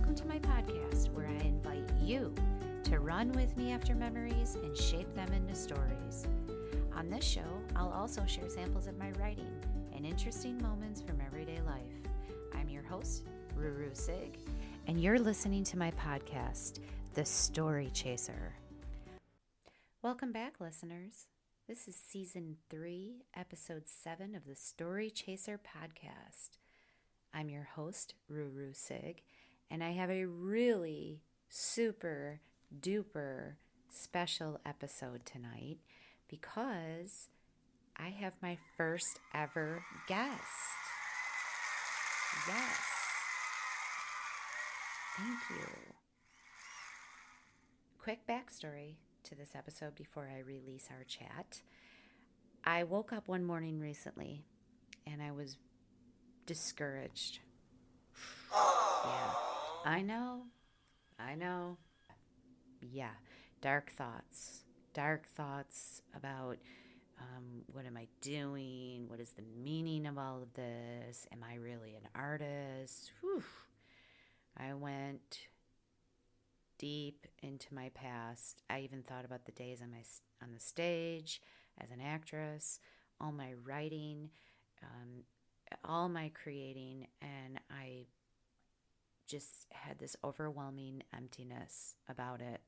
welcome to my podcast where I invite you to run with me after memories and shape them into stories. On this show, I'll also share samples of my writing and interesting moments from everyday life. I'm your host, Ruru Sig, and you're listening to my podcast, The Story Chaser. Welcome back, listeners. This is Season 3, Episode 7 of the Story Chaser podcast. I'm your host, Ruru Sig, and I have a really super duper special episode tonight because I have my first ever guest. Yes. Thank you. Quick backstory to this episode before I release our chat. I woke up one morning recently and I was discouraged. Yeah, I know. Yeah, dark thoughts about what am I doing? What is the meaning of all of this? Am I really an artist? Whew. I went deep into my past. I even thought about the days on the stage as an actress, all my writing, all my creating, and I just had this overwhelming emptiness about it.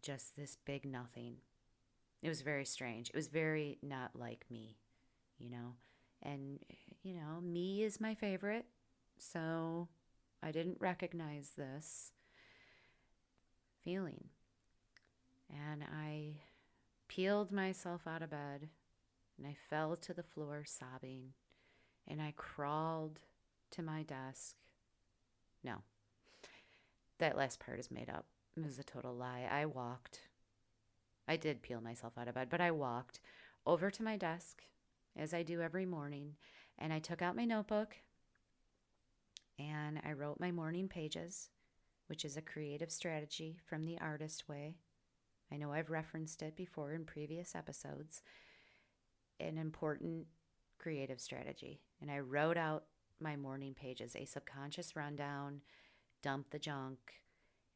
Just this big nothing. It was very strange. It was very not like me, you know? And, me is my favorite, so I didn't recognize this feeling. And I peeled myself out of bed and I fell to the floor sobbing and I crawled to my desk. No, that last part is made up. It was a total lie. I did peel myself out of bed, but I walked over to my desk as I do every morning and I took out my notebook and I wrote my morning pages, which is a creative strategy from the artist way. I know I've referenced it before in previous episodes. An important creative strategy. And I wrote out my morning pages, a subconscious rundown, dump the junk,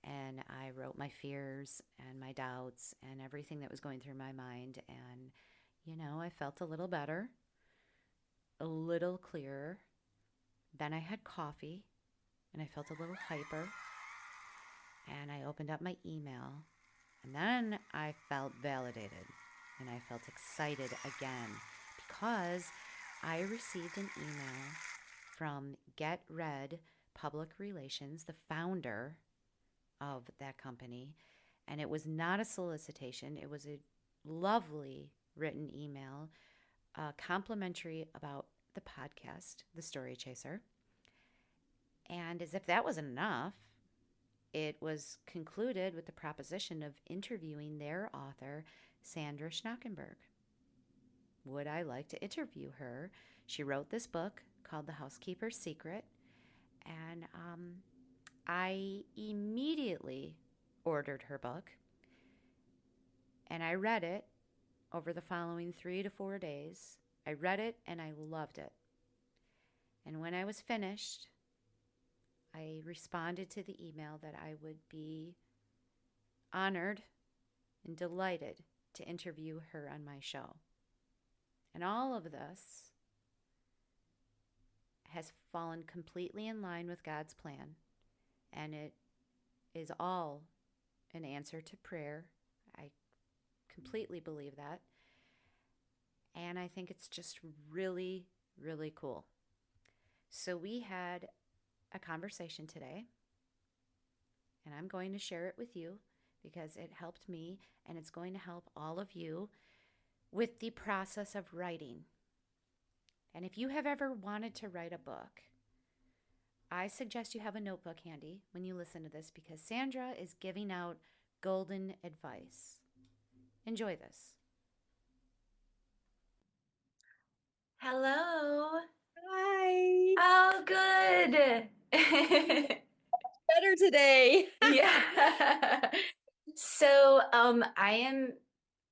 and I wrote my fears and my doubts and everything that was going through my mind. And, I felt a little better, a little clearer. Then I had coffee and I felt a little hyper. And I opened up my email. And then I felt validated and I felt excited again because I received an email from Get Red Public Relations, the founder of that company. And it was not a solicitation. It was a lovely written email, complimentary about the podcast, The Story Chaser. And as if that wasn't enough, it was concluded with the proposition of interviewing their author, Sandra Schnockenberg. Would I like to interview her? She wrote this book called The Housekeeper's Secret, and I immediately ordered her book, and I read it over the following 3 to 4 days. I read it, and I loved it. And when I was finished, I responded to the email that I would be honored and delighted to interview her on my show. And all of this has fallen completely in line with God's plan. And it is all an answer to prayer. I completely believe that. And I think it's just really, really cool. So we had a conversation today, and I'm going to share it with you because it helped me and it's going to help all of you with the process of writing. And if you have ever wanted to write a book, I suggest you have a notebook handy when you listen to this because Sandra is giving out golden advice. Enjoy this. Hello. Hi. Oh, good. Better today. Yeah. So, I am,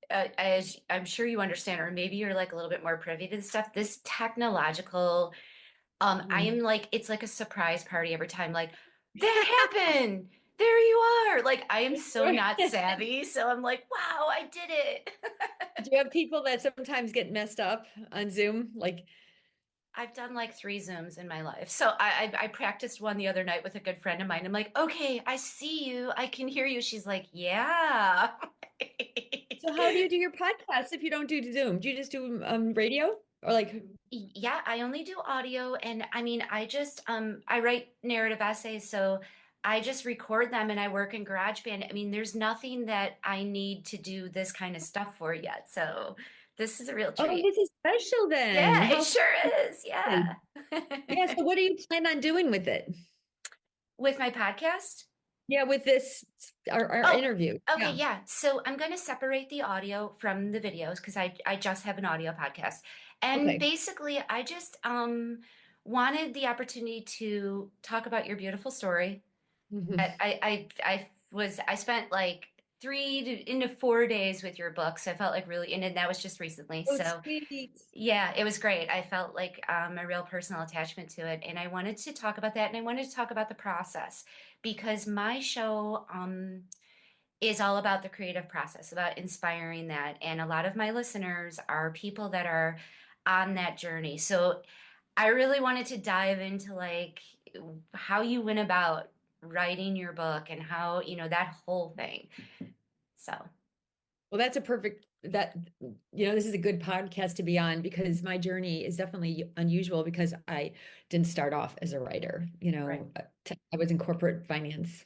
as I'm sure you understand, or maybe you're like a little bit more privy to this stuff, this technological, I am like, it's like a surprise party every time. Like, that happened. There you are. Like, I am so not savvy. So I'm like, wow, I did it. Do you have people that sometimes get messed up on Zoom? Like, I've done like 3 Zooms in my life. So I practiced one the other night with a good friend of mine. I'm like, okay, I see you. I can hear you. She's like, yeah. so how do you do your podcast if you don't do Zoom? Do you just do radio or like? Yeah, I only do audio, and I mean, I write narrative essays, so I just record them and I work in GarageBand. I mean, there's nothing that I need to do this kind of stuff for yet. So this is a real Oh, treat. this is special then. Yeah, it How sure is. Yeah. fun. Yeah. So what do you plan on doing with it? With my podcast? Yeah, with this our Oh, interview. okay, Yeah. yeah. So I'm going to separate the audio from the videos because I just have an audio podcast. And Okay. basically, I just wanted the opportunity to talk about your beautiful story. Mhm. I spent like 3 into 4 days with your books. I felt like really, and that was just recently. Oh, So sweet. yeah, it was great. I felt like a real personal attachment to it, and I wanted to talk about that, and I wanted to talk about the process because my show is all about the creative process, about inspiring that, and a lot of my listeners are people that are on that journey. So I really wanted to dive into like how you went about writing your book and how, that whole thing. So, Well, that's a perfect that this is a good podcast to be on because my journey is definitely unusual because I didn't start off as a writer. right. I was in corporate finance.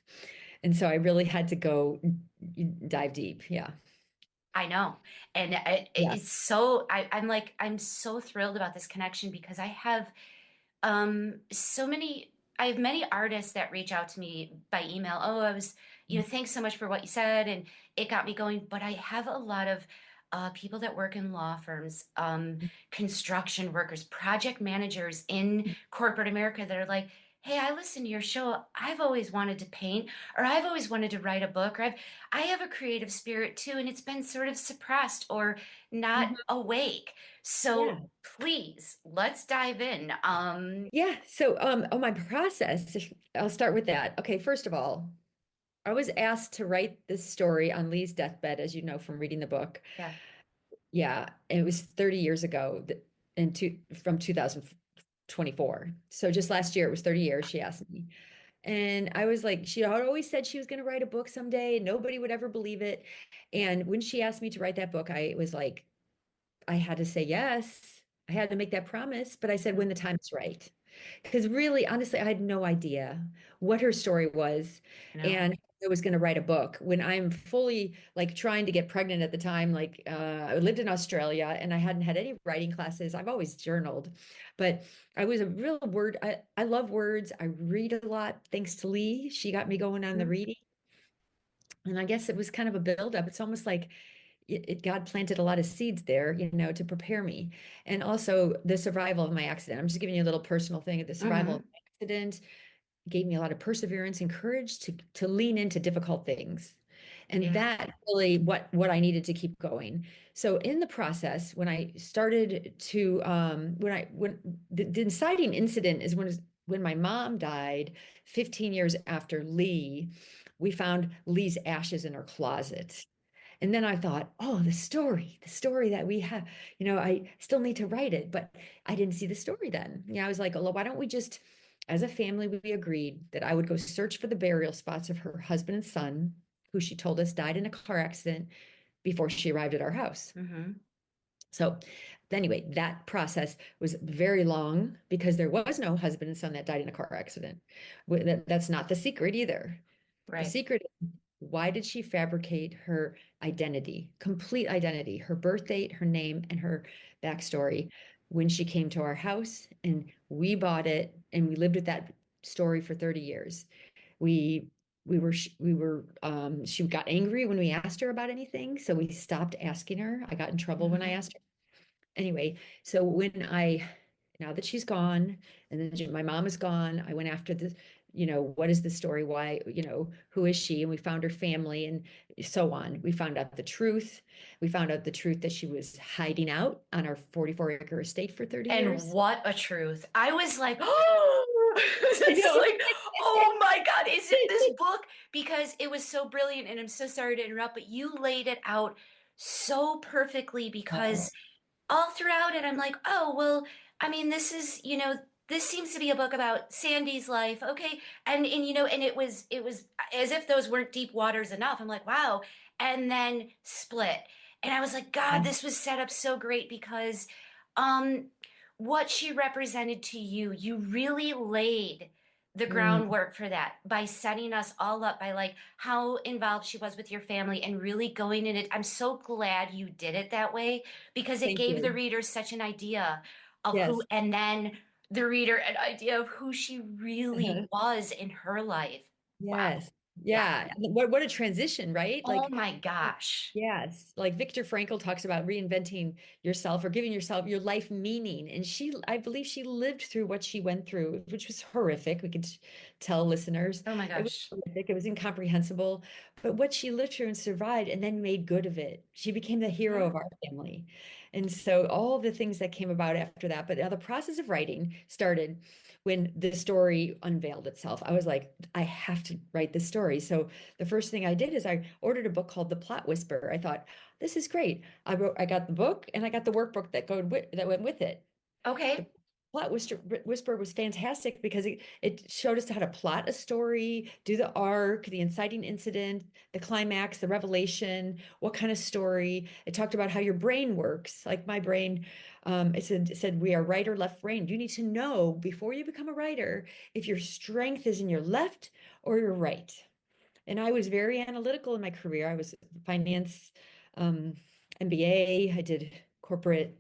And so I really had to go dive deep. Yeah. I know. And Yeah. it's so, I'm so thrilled about this connection because so many I have many artists that reach out to me by email. Oh, thanks so much for what you said, and it got me going. But I have a lot of people that work in law firms, construction workers, project managers in corporate America that are like, hey, I listen to your show. I've always wanted to paint, or I've always wanted to write a book, or I have a creative spirit too, and it's been sort of suppressed or not Mhm. awake. So Yeah. please, let's dive in. Yeah. So, oh, my process, I'll start with that. Okay. First of all, I was asked to write this story on Lee's deathbed, as you know from reading the book. Yeah. Yeah. It was 30 years ago from 2024. So just last year, it was 30 years, she asked me. And I was like, she had always said she was going to write a book someday. Nobody would ever believe it. And when she asked me to write that book, I was like, I had to say yes. I had to make that promise, but I said when the time is right. Because really, honestly, I had no idea what her story was. I know. And I was going to write a book when I'm fully like trying to get pregnant at the time. Like I lived in Australia and I hadn't had any writing classes. I've always journaled, but I was a real I love words. I read a lot thanks to Lee. She got me going on the Mhm. reading. And I guess it was kind of a buildup. It's almost like God planted a lot of seeds there, to prepare me. And also the survival of my accident. I'm just giving you a little personal thing. The survival of Mhm. my accident gave me a lot of perseverance and courage to lean into difficult things. And Yeah. that really what I needed to keep going. So in the process, when I started to when the inciting incident is when my mom died 15 years after Lee, we found Lee's ashes in her closet. And then I thought, oh, the story that we have, I still need to write it, but I didn't see the story then. Yeah, I was like, oh, why don't we just, as a family, we agreed that I would go search for the burial spots of her husband and son, who she told us died in a car accident before she arrived at our house. Mhm. So, anyway, that process was very long because there was no husband and son that died in a car accident. That's not the secret either. The Right. secret is, why did she fabricate her identity, complete identity, her birth date, her name, and her backstory when she came to our house and we bought it and we lived with that story for 30 years. We she got angry when we asked her about anything, so we stopped asking her. I got in trouble when I Mhm. asked her. Anyway, so now that she's gone, and then my mom is gone, I went after what is the story? Why, who is she? And we found her family and so on. We found out the truth. We found out the truth that she was hiding out on our 44-acre estate for 30 And years. what a truth. I was like, oh, I it's know. like, oh my God. as if this book, because it was so brilliant, and I'm so sorry to interrupt, but you laid it out so perfectly, Oh, because all throughout it, I'm like, oh, well, I mean, this is, this seems to be a book about Sandy's life. Okay. And it was as if those weren't deep waters enough. I'm like, wow. And then Split. And I was like, God, this was set up so great, because um what she represented to you, you really laid the mm, groundwork for that by setting us all up, by like how involved she was with your family and really going in it. I'm so glad you did it that way, because it thank gave the you. reader such an idea of who, Yes. and then the reader an idea of who she really was in her life. Wow. Yes. Yeah. Yeah. What a transition, right? Oh my gosh. Yes, like Viktor Frankl talks about reinventing yourself or giving yourself your life meaning. And I believe she lived through what she went through, which was horrific. We could tell listeners Oh my it was gosh. horrific, it was incomprehensible. But what she lived through and survived and then made good of it. She became the hero Mhm. of our family. And so all the things that came about after that, but now the process of writing started when the story unveiled itself. I was like, I have to write this story. So the first thing I did is I ordered a book called The Plot Whisperer. I thought, this is great. I got the book and I got the workbook that went with it. The Okay. Whisperer was fantastic because it showed us how to plot a story, do the arc, the inciting incident, the climax, the revelation, what kind of story. It talked about how your brain works. Like my brain, it said we are right or left brain. You need to know before you become a writer if your strength is in your left or your right. And I was very analytical in my career. I was finance, um, MBA. I did corporate,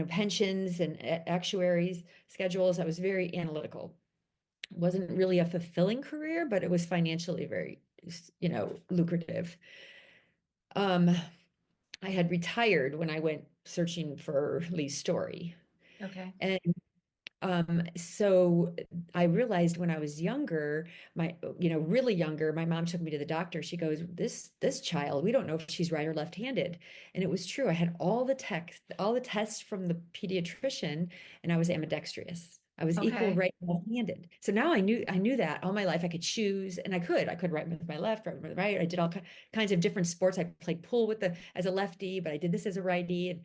pensions and actuaries schedules. I was very analytical. It wasn't really a fulfilling career, but it was financially very, lucrative. Um, I had retired when I went searching for Lee's story. Okay. And so I realized when I was younger, really younger, my mom took me to the doctor. She goes, this child, we don't know if she's right or left-handed. And it was true. I had all the tests from the pediatrician, and I was ambidextrous. I was equal Okay. right and left-handed. So now I knew that all my life I could choose, and I could write with my left, write with my right. I did all kinds of different sports. I played pool as a lefty, but I did this as a righty.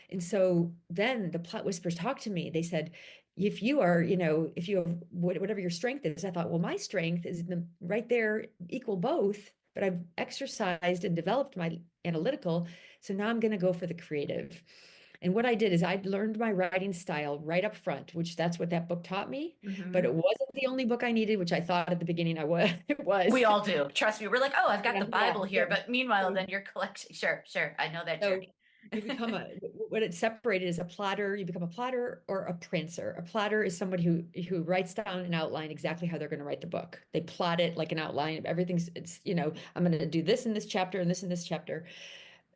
And so then the plot whispers talked to me. They said, if you have whatever your strength is, I thought, well, my strength is right there, equal both, but I've exercised and developed my analytical. So now I'm going to go for the creative. And what I did is I learned my writing style right up front, which that's what that book taught me. But Hmm. it wasn't the only book I needed, which I thought at the beginning I was. It was. We all do. Trust me. We're like, oh, I've got Yeah, the yeah, Bible here. yeah. But meanwhile, So then you're collecting. Sure, sure. I know that So journey. you become what it's separated is a plotter. You become a plotter or a prancer. A plotter is somebody who writes down an outline exactly how they're going to write the book. They plot it like an outline of everything's, I'm going to do this in this chapter and this in this chapter.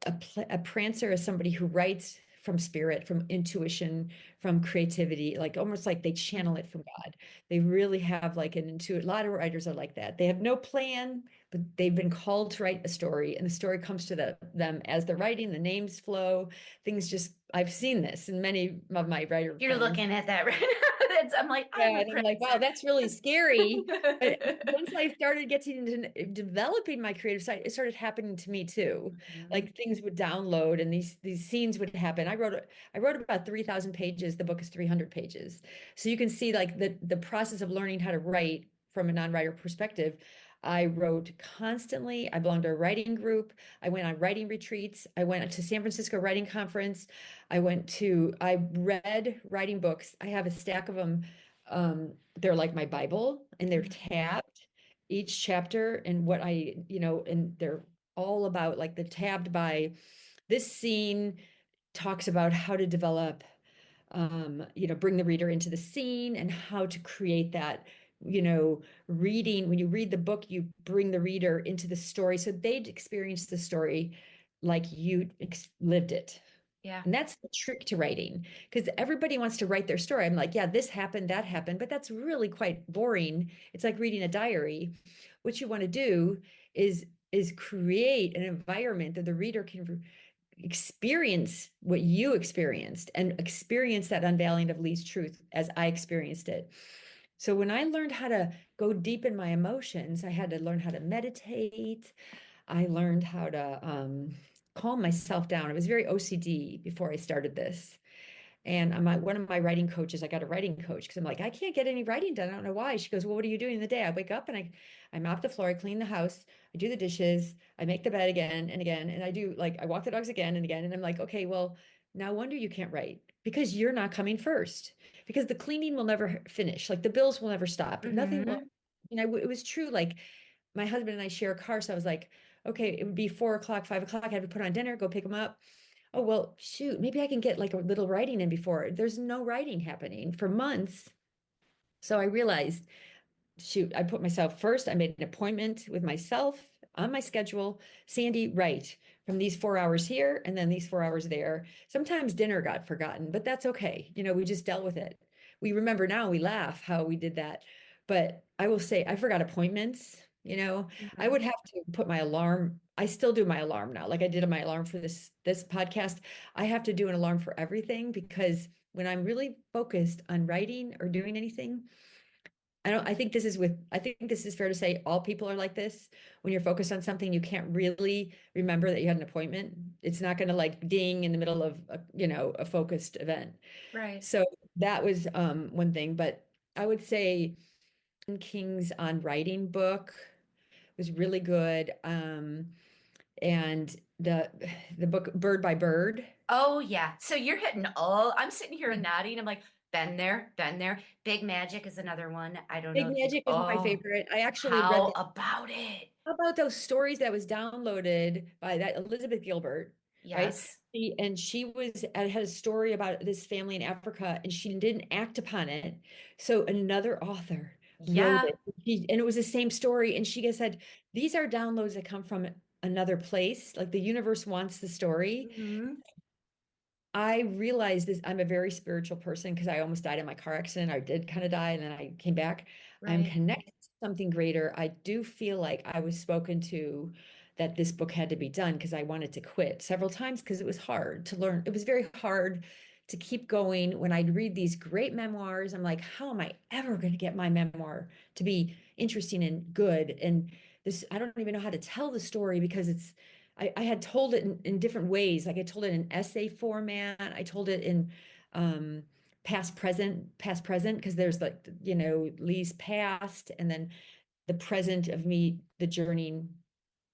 A prancer is somebody who writes from spirit, from intuition, from creativity, like almost like they channel it from God. They really have like an intuitive, a lot of writers are like that. They have no plan, but they've been called to write a story, and the story comes to them as they're writing, the names flow, things just, I've seen this in many of my writer You're friends. looking at that right now. I'm like, I'm Yeah, a and I'm like, wow, prancer. that's really scary. But once I started getting into developing my creative side, it started happening to me too. Mhm. Like things would download and these scenes would happen. I wrote about 3,000 pages. The book is 300 pages. So you can see like the process of learning how to write from a non-writer perspective. I wrote constantly. I belonged to a writing group. I went on writing retreats. I went to San Francisco Writing Conference. I read writing books. I have a stack of them. They're like my Bible and they're tabbed each chapter and and they're all about like the tabbed by this scene talks about how to develop, bring the reader into the scene and how to create that, reading. When you read the book, you bring the reader into the story so they'd experience the story like you lived it. Yeah. And that's the trick to writing because everybody wants to write their story. I'm like, yeah, this happened, that happened, but that's really quite boring. It's like reading a diary. What you want to do is create an environment that the reader can experience what you experienced and experience that unveiling of Lee's truth as I experienced it. So when I learned how to go deep in my emotions, I had to learn how to meditate. I learned how to calm myself down. I was very OCD before I started this. And one of my writing coaches, I got a writing coach because I'm like, I can't get any writing done. I don't know why. She goes, well, what are you doing in the day? I wake up and I mop the floor, I clean the house, I do the dishes, I make the bed again and again. And I do like, I walk the dogs again and again. And I'm like, okay, well, no wonder you can't write because you're not coming first because the cleaning will never finish. Like the bills will never stop. Nothing will. Mm-hmm. It was true. Like my husband and I share a car. So I was like, okay, it would be 4 o'clock, 5 o'clock. I had to put on dinner, go pick him up. Oh, well, shoot, maybe I can get like a little writing in before. There's no writing happening for months. So I realized, shoot, I put myself first. I made an appointment with myself on my schedule. Sandy, right, from these 4 hours here and then these 4 hours there. Sometimes dinner got forgotten, but that's okay. We just dealt with it. We remember now, we laugh how we did that. But I will say, I forgot appointments. I Mm-hmm. would have to put my alarm. I still do my alarm now. Like I did my alarm for this podcast. I have to do an alarm for everything because when I'm really focused on writing or doing anything, I think this is fair to say all people are like this. When you're focused on something, you can't really remember that you had an appointment. It's not going to like ding in the middle of a focused event. Right. So that was one thing, but I would say King's on writing book was really good. And the book Bird by Bird. Oh yeah. So you're hitting all. I'm sitting here and nodding. I'm like, been there, been there. Big Magic is another one. I don't Big know if you. Magic is my Oh, favorite. I actually read how the about it? How about those stories that was downloaded by that Elizabeth Gilbert, right? Yes. She had a story about this family in Africa and she didn't act upon it. So another author wrote Yeah. it. And it was the same story. And she said, these are downloads that come from another place. Like the universe wants the story. Mm-hmm. I realized this. I'm a very spiritual person because I almost died in my car accident. I did kind of die and then I came back. I'm Right. connected to something greater. I do feel like I was spoken to that this book had to be done because I wanted to quit several times because it was hard to learn. It was very hard to keep going when I'd read these great memoirs. I'm like, how am I ever going to get my memoir to be interesting and good? And this, I don't even know how to tell the story because I had told it in different ways. Like I told it in essay format. I told it in um, past present, because there's like, Lee's past and then the present of me, the journey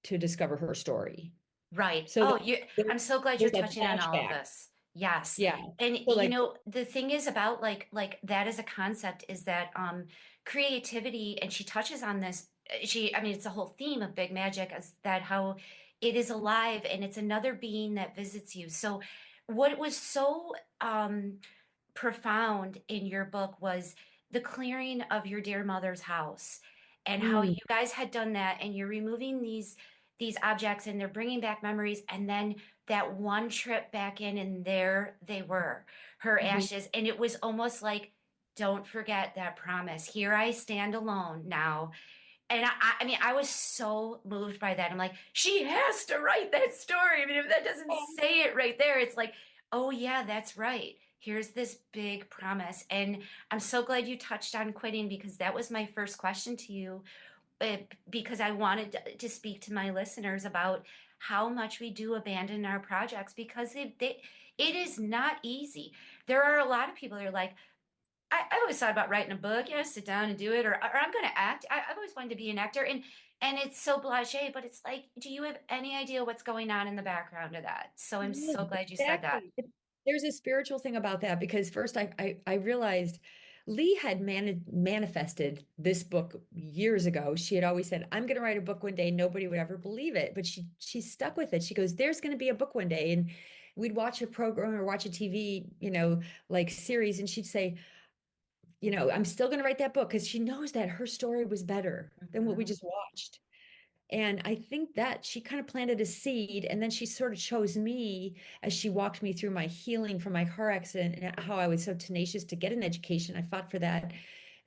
to discover her story. Right. So Oh, you there- I'm so glad you're there's a touching on all of flashback. this. Yes. Yeah. And So like, the thing is about like that as a concept is that creativity, and she touches on this, I mean it's a whole theme of Big Magic, is that how it is alive and it's another being that visits you. So what was so profound in your book was the clearing of your dear mother's house, and how mm, you guys had done that, and you're removing these objects and they're bringing back memories, and then that one trip back in and there they were, her mhm. ashes, and it was almost like, don't forget that promise, here I stand alone now. And I mean, I was so moved by that. I'm like, she has to write that story. I mean, if that doesn't say it right there, it's like, oh yeah, that's right. Here's this big promise. And I'm so glad you touched on quitting, because that was my first question to you, because I wanted to speak to my listeners about how much we do abandon our projects, because it is not easy. There are a lot of people that are like, I always thought about writing a book, sit down and do it, or I'm going to act. I've always wanted to be an actor, and it's so blasé, but it's like, do you have any idea what's going on in the background of that? So I'm Yes, so glad you said that. exactly. There's a spiritual thing about that because first I realized Lee had manifested this book years ago. She had always said, "I'm going to write a book one day." Nobody would ever believe it, but she stuck with it. She goes, "There's going to be a book one day," and we'd watch a program or watch a TV, like series, and she'd say, "I'm still going to write that book," because she knows that her story was better than what we Mhm. just watched. And I think that she kind of planted a seed, and then she sort of chose me as she walked me through my healing from my car accident and how I was so tenacious to get an education. I fought for that.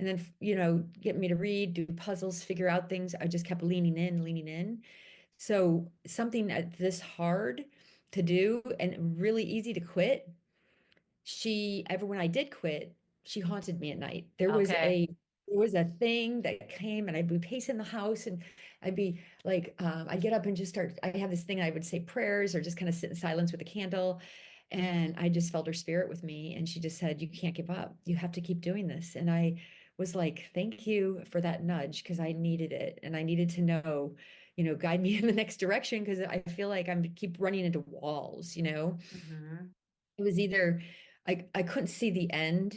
And then, get me to read, do puzzles, figure out things. I just kept leaning in, leaning in. So something this hard to do and really easy to quit. When I did quit, she haunted me at night. There was Okay. a there was a thing that came and I'd be pacing the house and I'd be like, I'd get up and just start. I have this thing I would say prayers or just kind of sit in silence with a candle. And I just felt her spirit with me. And she just said, you can't give up. You have to keep doing this. And I was like, thank you for that nudge because I needed it. And I needed to know, guide me in the next direction because I feel like I'm keep running into walls, Mhm. it was either I couldn't see the end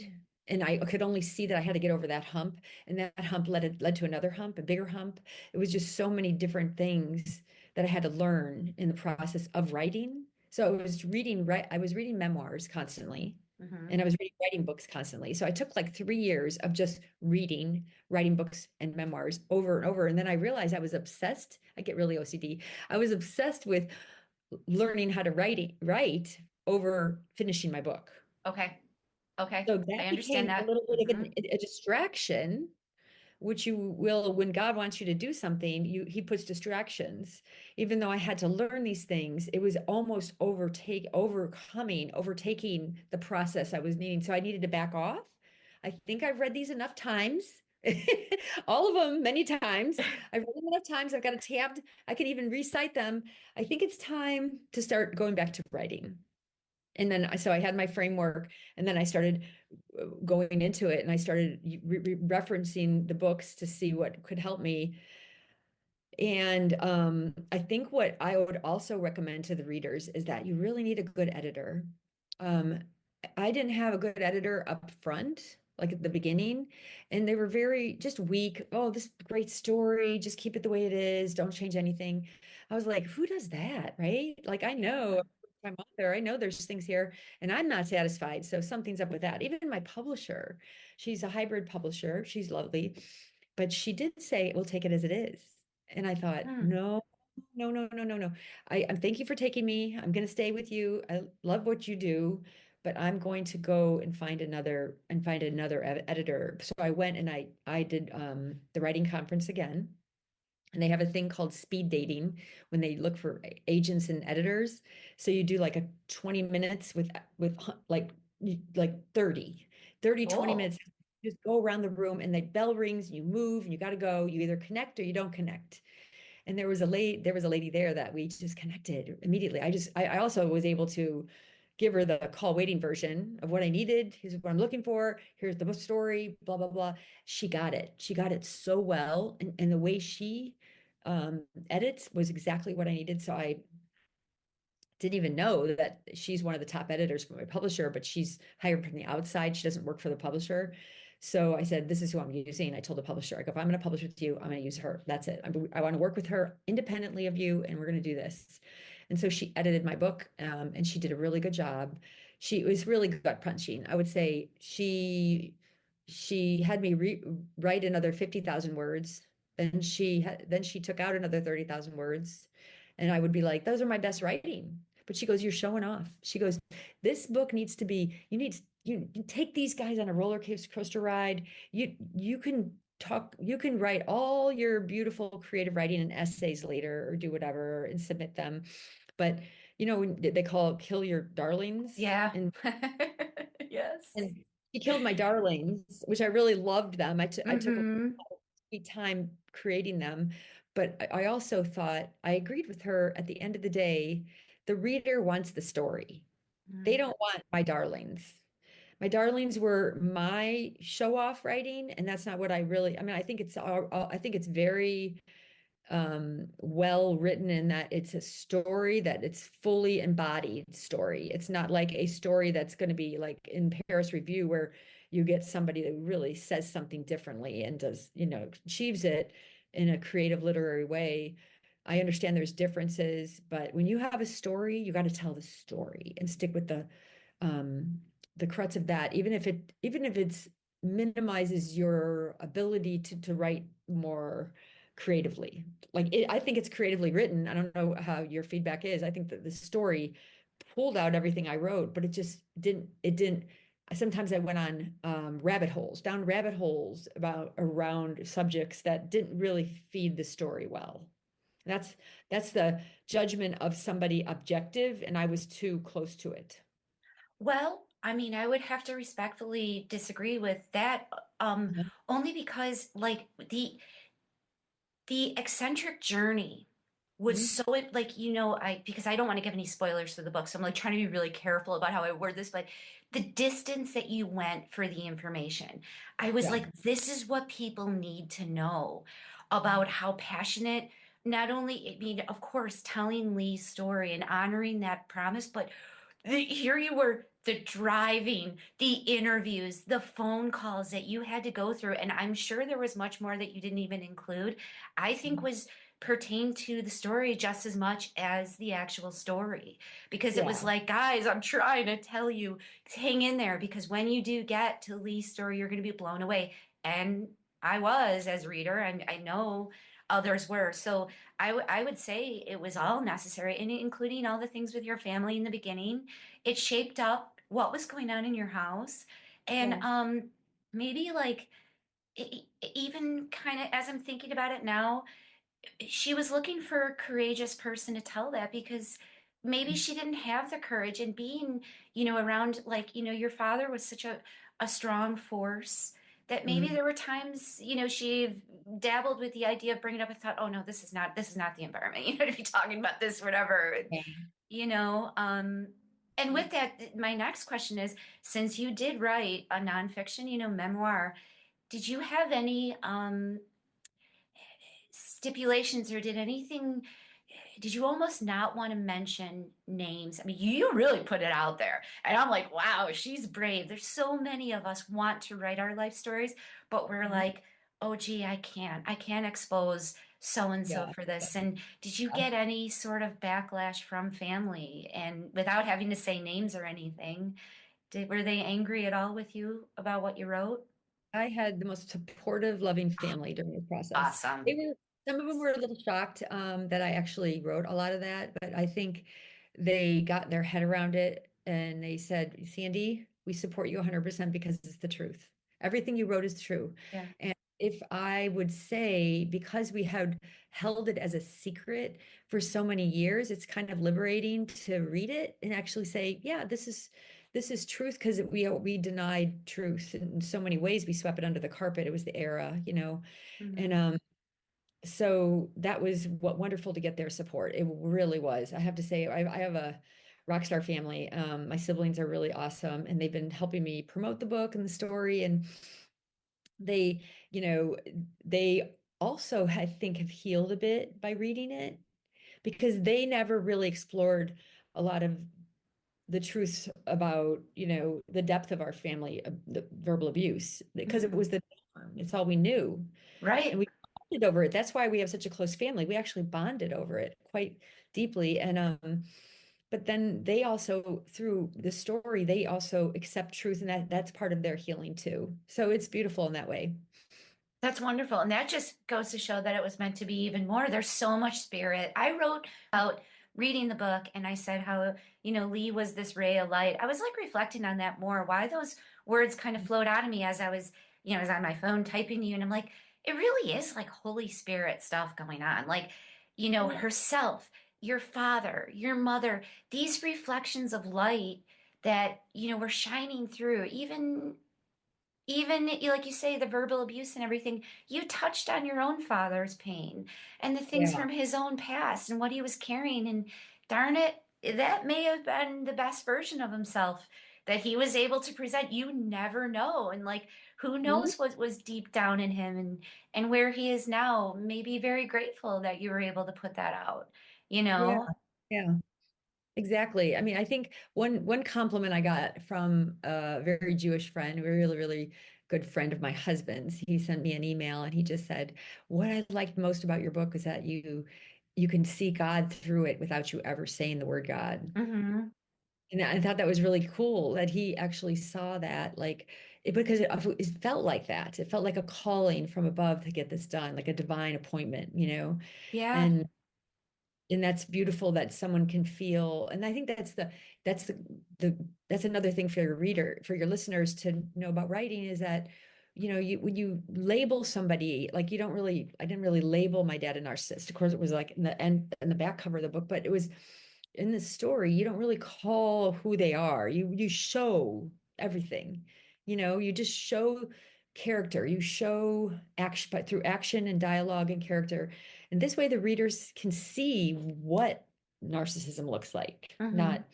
and I could only see that I had to get over that hump and that hump led to another hump, a bigger hump. It was just so many different things that I had to learn in the process of writing. So I was reading memoirs constantly and Mhm. I was reading writing books constantly. So I took like 3 years of just writing books and memoirs over and over. And then I realized I was obsessed. I get really OCD. I was obsessed with learning how to write over finishing my book. Okay. Okay. So I that understand became a that. little bit of Mhm. a distraction, which you will, when God wants you to do something, he puts distractions. Even though I had to learn these things, it was almost overtaking the process I was needing. So I needed to back off. I think I've read these enough times. All of them many times. I've read them enough times. I've got it tabbed. I can even recite them. I think it's time to start going back to writing. And then so I had my framework and then I started going into it and I started referencing the books to see what could help me. And I think what I would also recommend to the readers is that you really need a good editor. Um, I didn't have a good editor up front, like at the beginning, and they were very just weak. Oh, this great story, just keep it the way it is, don't change anything. I was like, who does that, right? Like I know Yeah. I'm author, I know there's things here, and I'm not satisfied. So something's up with that. Even my publisher, she's a hybrid publisher, she's lovely, but she did say, we'll take it as it is. And I thought, Hmm. no, no, no, no, no, no. I thank you for taking me. I'm going to stay with you. I love what you do, but I'm going to go and find another editor. So I went and I did the writing conference again. And they have a thing called speed dating when they look for agents and editors. So you do like a 20 minutes with like 20 Oh. minutes, just go around the room and the bell rings, you move and you got to go. You either connect or you don't connect. And there was a lady there that we just connected immediately. I also was able to give her the call waiting version of what I needed. Here's what I'm looking for. Here's the story, blah, blah, blah. She got it. She got it so well. And the way she edits was exactly what I needed. So I didn't even know that she's one of the top editors for my publisher, but she's hired from the outside. She doesn't work for the publisher. So I said, this is who I'm using. I told the publisher, I go, if I'm going to publish with you, I'm going to use her. That's it. I want to work with her independently of you, and we're going to do this. And so she edited my book, and she did a really good job. She was really gut punching. I would say she had me write another 50,000 words. And then she took out another 30,000 words. And I would be like, those are my best writing. But she goes, you're showing off. She goes, this book needs to be, you take these guys on a roller coaster ride. You can you can write all your beautiful creative writing and essays later or do whatever and submit them. But when they call it kill your darlings. Yeah. And Yes. and he killed my darlings, which I really loved them. I took a Mhm. time creating them. But I also thought I agreed with her at the end of the day, the reader wants the story. They Mm. don't want my darlings. My darlings were my show off writing, and that's not what I mean, I think it's very well written in that it's a story that it's fully embodied story. It's not like a story that's going to be like in Paris Review where you get somebody that really says something differently and does, achieves it in a creative literary way. I understand there's differences, but when you have a story, you got to tell the story and stick with um the crux of that, even if it's minimizes your ability to write more creatively. I think it's creatively written. I don't know how your feedback is. I think that the story pulled out everything I wrote, but it didn't. Sometimes I went on down rabbit holes about around subjects that didn't really feed the story well. That's that's the judgment of somebody objective, and I was too close to it. Well, I mean, I would have to respectfully disagree with that, Mhm. only because like the eccentric journey was Mhm. so like I because I don't want to give any spoilers for the book, so I'm like trying to be really careful about how I word this, but the distance that you went for the information, I was Yeah. like, this is what people need to know about how passionate, not only, I mean, of course, telling Lee's story and honoring that promise, but here you were, the driving, the interviews, the phone calls that you had to go through, and I'm sure there was much more that you didn't even include. I think was pertained to the story just as much as the actual story, because it was Yeah. like, guys, I'm trying to tell you, hang in there, because when you do get to Lee's story, you're going to be blown away. And I was, as a reader, and I know others were. So I would say it was all necessary, and including all the things with your family in the beginning. It shaped up what was going on in your house, and Yeah. maybe like even kind of as I'm thinking about it now, she was looking for a courageous person to tell that, because maybe she didn't have the courage, and being around, like, your father was such a strong force, that maybe Mhm. there were times she dabbled with the idea of bringing it up and thought, oh no, this is not the environment to be talking about this, whatever. Yeah. you know um and with that, my next question is, since you did write a nonfiction, memoir, did you have any stipulations, or did you almost not want to mention names? I mean, you really put it out there, and I'm like, wow, she's brave. There's so many of us want to write our life stories, but we're Mhm. like, oh gee, I can't expose so and so Yeah. for this. And did you get any sort of backlash from family, and without having to say names or anything, were they angry at all with you about what you wrote? I had the most supportive, loving family during the process. They Awesome. were, some of them were a little shocked that I actually wrote a lot of that, but I think they got their head around it and they said, Sandy, we support you 100% because it's the truth. Everything you wrote is true. Yeah. And if I would say, because we had held it as a secret for so many years, it's kind of liberating to read it and actually say, yeah, this is truth, because we denied truth in so many ways. We swept it under the carpet. It was the era. And Mhm. so that was what wonderful to get their support. It really was. I have to say, I have a rock star family. My siblings are really awesome, and they've been helping me promote the book and the story. And they, you know, they also, I think, have healed a bit by reading it, because they never really explored a lot of the truths about, the depth of our family, the verbal abuse, because it Mhm. was the norm. It's all we knew. And Right. we bonded over it. That's why we have such a close family. We actually bonded over it quite deeply. And but then they also, through the story, they also accept truth, and that's part of their healing too. So it's beautiful in that way. That's wonderful. And that just goes to show that it was meant to be even more. There's so much spirit. I wrote about reading the book, and I said how, Lee was this ray of light. I was like reflecting on that more, why those words kind of flowed out of me as I was, I was on my phone typing to you. And I'm like, it really is like Holy Spirit stuff going on. Like, Yeah. herself, your father, your mother, these reflections of light that, were shining through, even like you say, the verbal abuse and everything. You touched on your own father's pain and the things Yeah. from his own past and what he was carrying, and darn it, that may have been the best version of himself that he was able to present. You never know, and like, who Mhm. knows what was deep down in him, and where he is now. Maybe very grateful that you were able to put that out you Yeah. know Yeah. Exactly. I mean, I think one compliment I got from a very Jewish friend, a really, really good friend of my husband's, he sent me an email and he just said, "What I liked most about your book is that you can see God through it without you ever saying the word God." hmm And I thought that was really cool that he actually saw that, like, because it felt like that. It felt like a calling from above to get this done, like a divine appointment. yeah. And that's beautiful that someone can feel. And I think that's that's another thing for your reader, for your listeners to know about writing, is that when you label somebody, like, you don't really, I didn't really label my dad a narcissist. Of course, it was like in the end, in the back cover of the book, but it was in the story, you don't really call who they are. You show everything. You just show character. You show action, but through action and dialogue and character. And this way the readers can see what narcissism looks like, Hmm. not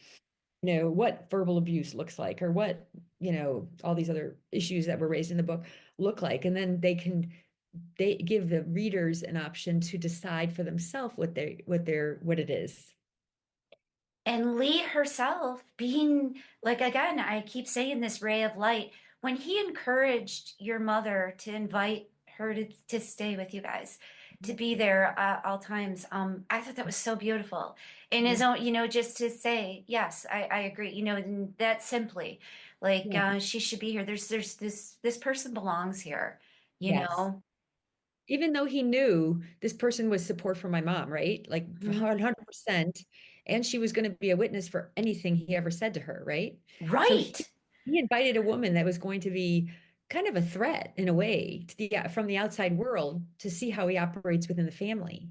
what verbal abuse looks like, or what all these other issues that were raised in the book look like. And then they give the readers an option to decide for themselves what it is. And Lee herself being like, again, I keep saying this ray of light, when he encouraged your mother to invite her to stay with you guys, to be there at all times, I thought that was so beautiful. In his Yeah. own, just to say, yes, I agree, and that simply, like, Yeah. she should be here. There's this person belongs here, you Yes. know. Even though he knew this person was support for my mom, right? Like Mhm. 100%. And she was going to be a witness for anything he ever said to her, right? So Right. he invited a woman that was going to be kind of a threat in a way to from the outside world to see how he operates within the family.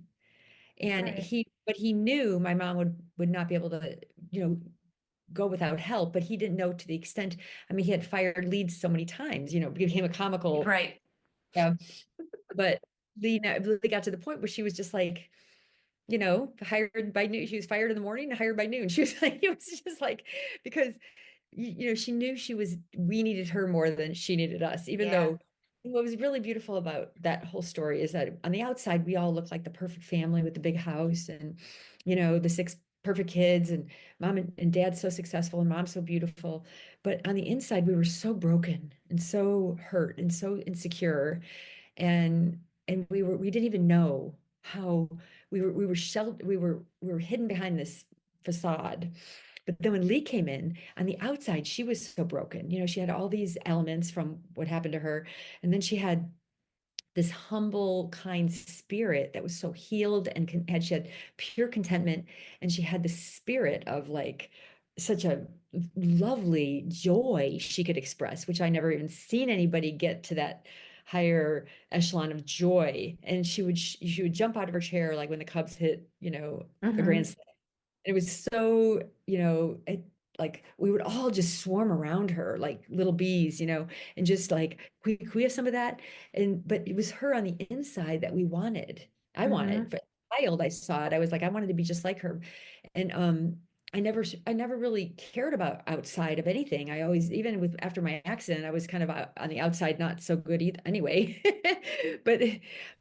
And Right. but he knew my mom would not be able to, go without help, but he didn't know to the extent. I mean, he had fired leads so many times, became a comical, Right. yeah. But Lee got to the point where she was just like, hired by noon. She was fired in the morning and hired by noon. She was like, it was just like, because, she knew we needed her more than she needed us, even Yeah. though what was really beautiful about that whole story is that on the outside, we all look like the perfect family with the big house and, the six perfect kids, and mom and dad so successful and mom so beautiful. But on the inside, we were so broken and so hurt and so insecure, and we didn't even know how we were sheltered. We were hidden behind this facade. But then when Lee came in on the outside, she was so broken. She had all these elements from what happened to her, and then she had this humble, kind spirit that was so healed, and she had pure contentment, and she had the spirit of like such a lovely joy she could express, which I never even seen anybody get to that higher echelon of joy. And she would jump out of her chair like when the Cubs hit, a grand Hmm. slam. It was so, like we would all just swarm around her like little bees, and just like, can we have some of that? But it was her on the inside that we wanted. I Hmm. wanted, for a child, I saw it. I was like, I wanted to be just like her. And I never really cared about outside of anything. I always, even with after my accident, I was kind of on the outside, not so good either anyway.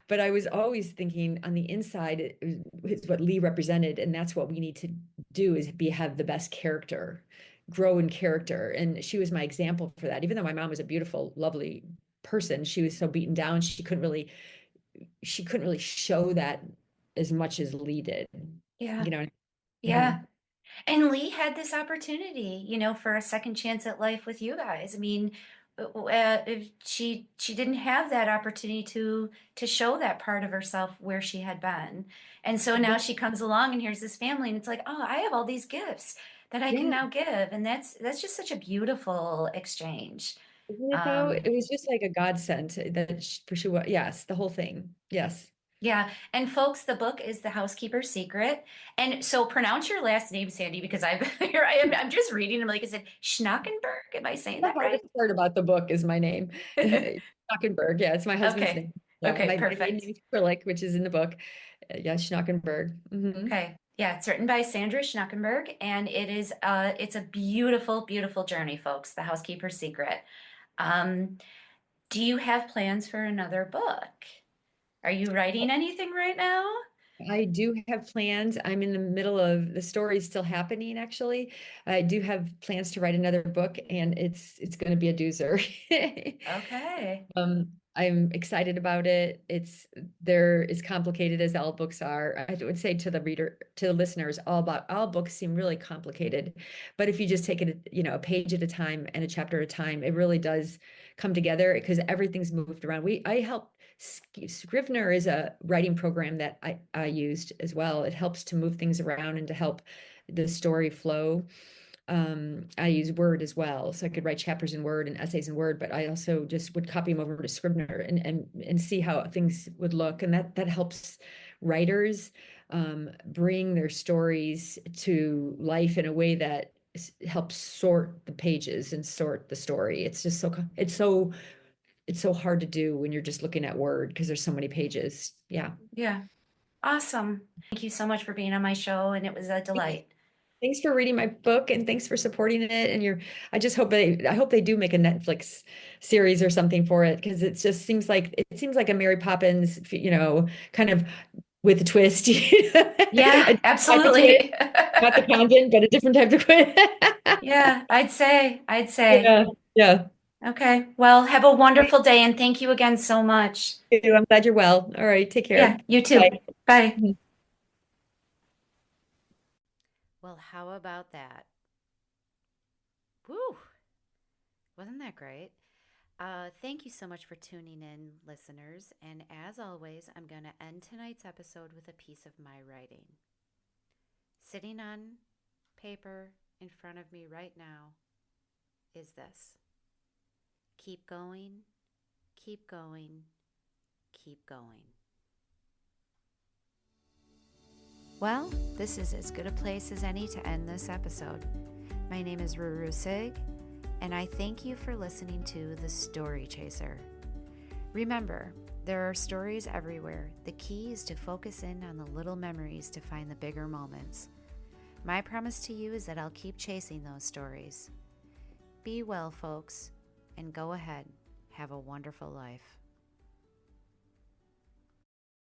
But I was always thinking on the inside is what Lee represented, and that's what we need to do is have the best character, grow in character. And she was my example for that. Even though my mom was a beautiful, lovely person, she was so beaten down, she couldn't really show that as much as Lee did. Yeah. You know. Yeah. Mhm. And Lee had this opportunity, for a second chance at life with you guys. I mean, if she didn't have that opportunity to show that part of herself where she had been. And so now But she comes along and here's this family and it's like, "Oh, I have all these gifts that I can yeah, now give." And that's just such a beautiful exchange. isn't it though? Um, It was just like a godsend that for sure. Yes, the whole thing. Yes. yeah, and folks, the book is The Housekeeper's Secret. And so pronounce your last name, Sandy, because here I am. I'm just reading them like I said, Schnackenberg. Am I saying The that right? hardest part about the book is my name, Schnockenberg. Yeah, it's my husband's Okay. name. Yeah, Okay, my maiden perfect. name is Acrylic, which is in the book. Yeah, Schnockenberg. Okay. Yeah, it's written by Sandra Schnackenberg, and it's a beautiful, beautiful journey, folks. The Housekeeper's Secret. Um, do you have plans for another book? Are you writing anything right now? I do have plans. I'm in the middle of the story is still happening, actually. I do have plans to write another book, and it's going to be a doozer. Okay. I'm excited about it. They're as complicated as all books are. I would say to the listeners, all books seem really complicated, but if you just take it, a page at a time and a chapter at a time, it really does come together because everything's moved around. I help Scrivener is a writing program that I used as well. It helps to move things around and to help the story flow. I use Word as well, so I could write chapters in Word and essays in Word, but I also just would copy them over to Scrivener and see how things would look, and that helps writers. bring their stories to life in a way that helps sort the pages and sort the story. It's just it's so hard to do when you're just looking at Word because there's so many pages. Yeah. Yeah. Awesome. Thank you so much for being on my show, and it was a delight. Thanks for reading my book and thanks for supporting it. And I just hope I hope they do make a Netflix series or something for it because it just seems like a Mary Poppins, kind of with a twist. Yeah, A absolutely. not the convent, but a different type of twist. Yeah, I'd say. Yeah, yeah. Okay. Well, have a wonderful day, and thank you again so much. I'm glad you're well. All right, take Yeah, care. you Bye. too. Bye. Well, how about that? Woo! Wasn't that great? Thank you so much for tuning in, listeners. And as always, I'm going to end tonight's episode with a piece of my writing. Sitting on paper in front of me right now is this: keep going, keep going, keep going. Well, this is as good a place as any to end this episode. My name is Ruru Sig, and I thank you for listening to The Story Chaser. Remember, there are stories everywhere. The key is to focus in on the little memories to find the bigger moments. My promise to you is that I'll keep chasing those stories. Be well, folks, and go ahead. Have a wonderful life.